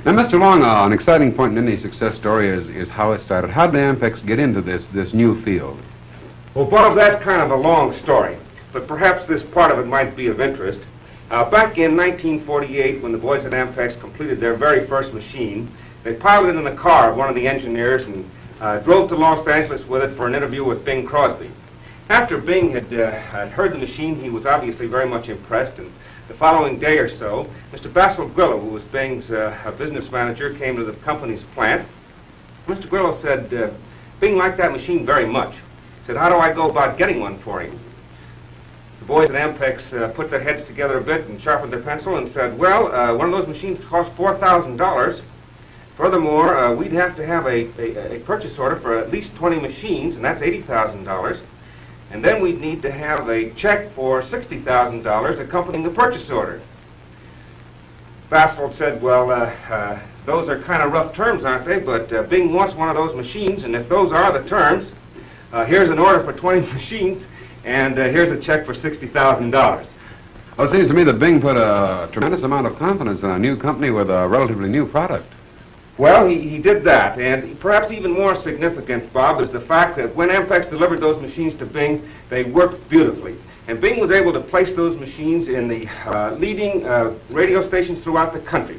Now, Mr. Long, an exciting point in any success story is how it started. How did Ampex get into this new field? Well, Bob, that's kind of a long story, but perhaps this part of it might be of interest. Back in 1948, when the boys at Ampex completed their very first machine, they piloted in the car of one of the engineers and drove to Los Angeles with it for an interview with Bing Crosby. After Bing had heard the machine, he was obviously very much impressed, and the following day or so, Mr. Basil Grillo, who was Bing's business manager, came to the company's plant. Mr. Grillo said, Bing liked that machine very much. He said, how do I go about getting one for him? The boys at Ampex put their heads together a bit and sharpened their pencil and said, well, one of those machines costs $4,000. Furthermore, we'd have to have a purchase order for at least 20 machines, and that's $80,000. And then we'd need to have a check for $60,000 accompanying the purchase order. Basil said, well, those are kind of rough terms, aren't they? But Bing wants one of those machines, and if those are the terms, here's an order for 20 machines, and here's a check for $60,000. Well, it seems to me that Bing put a tremendous amount of confidence in a new company with a relatively new product. Well, he did that, and perhaps even more significant, Bob, is the fact that when Ampex delivered those machines to Bing, they worked beautifully. And Bing was able to place those machines in the leading radio stations throughout the country,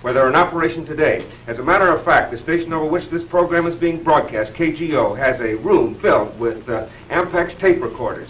where they're in operation today. As a matter of fact, the station over which this program is being broadcast, KGO, has a room filled with Ampex tape recorders.